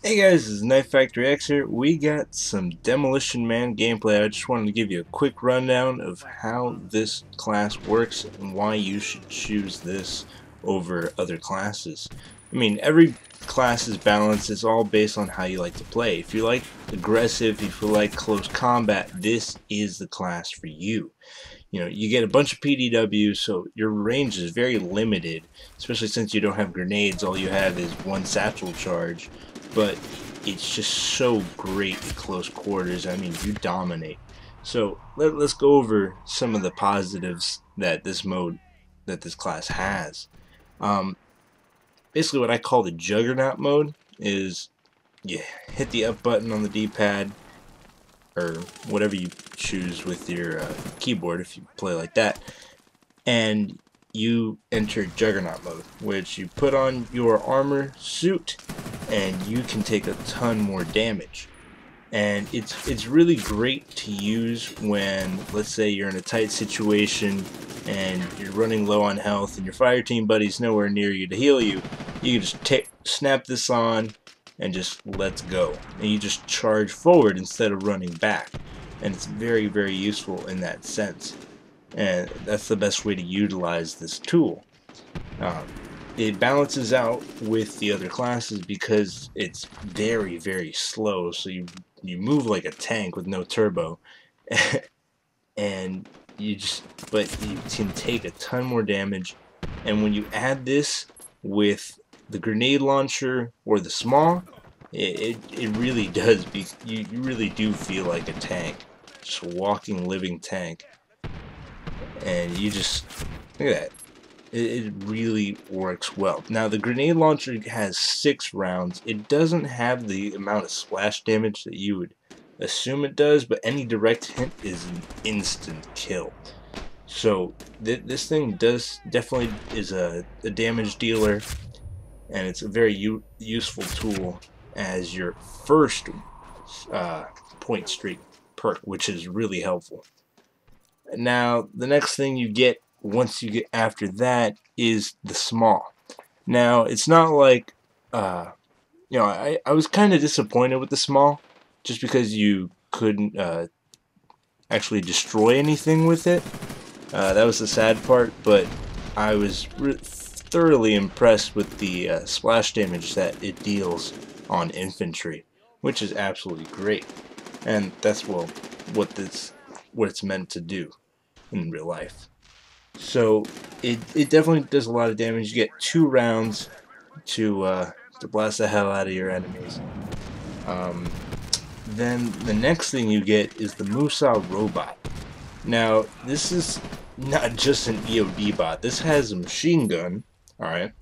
Hey guys, this is KnifeFactoryX here. We got some Demolition Man gameplay. I just wanted to give you a quick rundown of how this class works and why you should choose this over other classes. I mean, every class's balance is all based on how you like to play. If you like aggressive, if you like close combat, this is the class for you. You know, you get a bunch of PDW, so your range is very limited, especially since you don't have grenades. All you have is one satchel charge, but it's just so great at close quarters. I mean, you dominate. So let's go over some of the positives that this class has. Um, Basically, what I call the Juggernaut mode is you hit the up button on the D-pad, or whatever you choose with your keyboard if you play like that, and you enter Juggernaut mode, which you put on your armor suit and you can take a ton more damage. And it's really great to use when, let's say, you're in a tight situation and you're running low on health and your fire team buddy's nowhere near you to heal you. You can just snap this on and just let's go, and you just charge forward instead of running back, and it's very, very useful in that sense, and that's the best way to utilize this tool. Um, it balances out with the other classes because it's very, very slow, so you move like a tank with no turbo, and but you can take a ton more damage. And when you add this with the grenade launcher or the small, it really does. You really do feel like a tank, just a walking, living tank. And you just look at that. It really works well. Now the grenade launcher has 6 rounds. It doesn't have the amount of splash damage that you would assume it does, but any direct hit is an instant kill. So this thing definitely is a damage dealer, and it's a very useful tool as your first point streak perk, which is really helpful. Now the next thing you get once you get after that is the small. Now it's not like I was kind of disappointed with the small, just because you couldn't actually destroy anything with it. That was the sad part, but I was thoroughly impressed with the splash damage that it deals on infantry, which is absolutely great, and that's what it's meant to do in real life. So it definitely does a lot of damage. You get 2 rounds to blast the hell out of your enemies. Um, then the next thing you get is the Musa robot. Now this is not just an EOD bot. This has a machine gun, alright,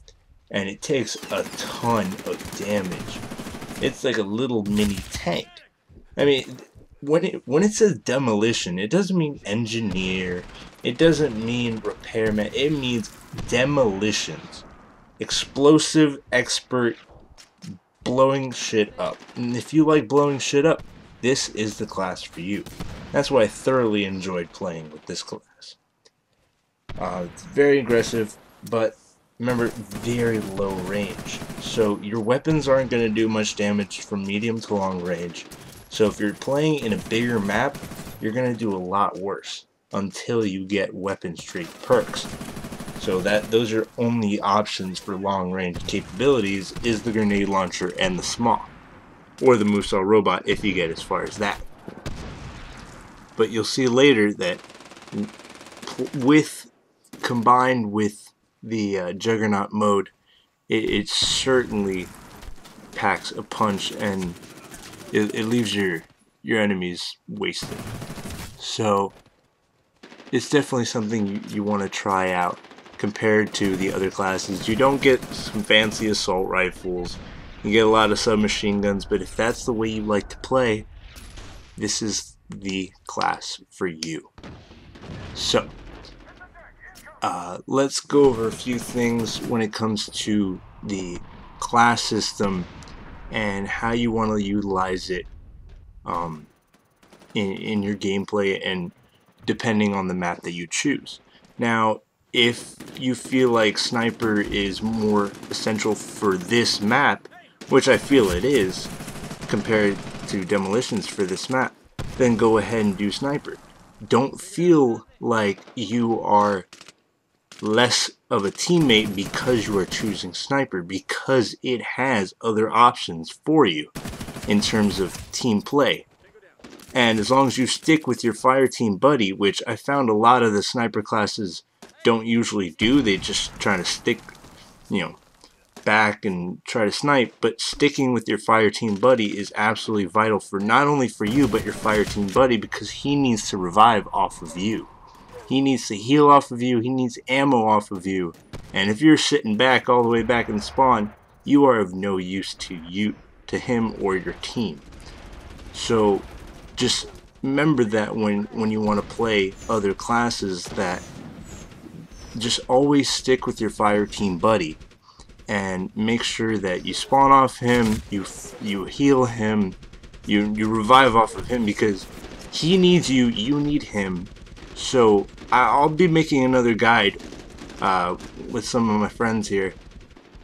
and it takes a ton of damage. It's like a little mini tank. I mean, when it says demolition, it doesn't mean engineer, it doesn't mean repairman, it means demolitions. Explosive expert, blowing shit up. And if you like blowing shit up, this is the class for you. That's why I thoroughly enjoyed playing with this class. It's very aggressive, but remember, very low range. So your weapons aren't going to do much damage from medium to long range. So if you're playing in a bigger map, you're going to do a lot worse until you get weapon streak perks. So those are only options for long range capabilities is the grenade launcher and the small, or the Musa robot if you get as far as that. But you'll see later that combined with the Juggernaut mode, it certainly packs a punch, and it leaves your enemies wasted. So it's definitely something you want to try out compared to the other classes. You don't get some fancy assault rifles, you get a lot of submachine guns, but if that's the way you like to play, this is the class for you. So let's go over a few things when it comes to the class system and how you want to utilize it in your gameplay, and depending on the map that you choose. Now, if you feel like sniper is more essential for this map, which I feel it is compared to Demolitions for this map, then go ahead and do Sniper. Don't feel like you are less of a teammate because you are choosing Sniper, because it has other options for you in terms of team play. And as long as you stick with your fire team buddy, which I found a lot of the Sniper classes don't usually do, they just try to stick, you know, back and try to snipe, but sticking with your fire team buddy is absolutely vital for not only for you but your fire team buddy, because he needs to revive off of you. He needs to heal off of you, he needs ammo off of you, and if you're sitting back all the way back in spawn, you are of no use to him or your team. So just remember that when you want to play other classes, that just always stick with your fire team buddy and make sure that you spawn off him, you heal him, you revive off of him, because he needs you, you need him. So I'll be making another guide with some of my friends here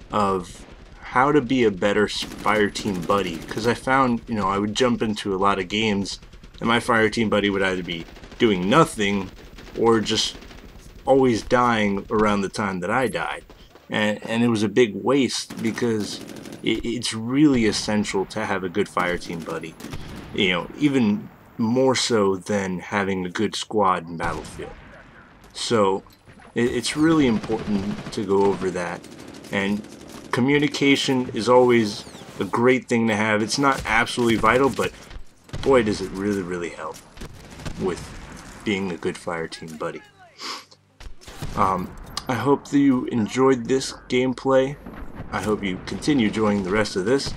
of how to be a better fire team buddy, because I found, you know, I would jump into a lot of games and my fire team buddy would either be doing nothing or just always dying around the time that I died, and it was a big waste, because it's really essential to have a good fire team buddy, you know, even more so than having a good squad in Battlefield. So it's really important to go over that, and communication is always a great thing to have. It's not absolutely vital, but boy does it really help with being a good fire team buddy. I hope that you enjoyed this gameplay. I hope you continue enjoying the rest of this,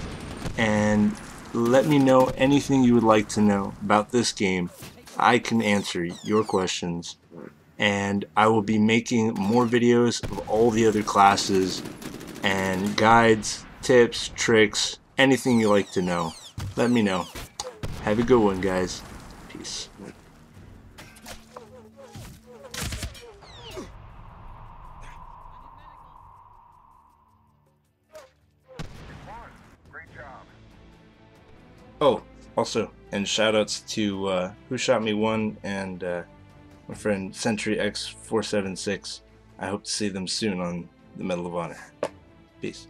and let me know anything you would like to know about this game. I can answer your questions, and I will be making more videos of all the other classes and guides, tips, tricks, anything you like to know. Let me know. Have a good one, guys. Peace. Oh, also, and shoutouts to Who Shot Me 1 and my friend SentryX476. I hope to see them soon on the Medal of Honor. Peace.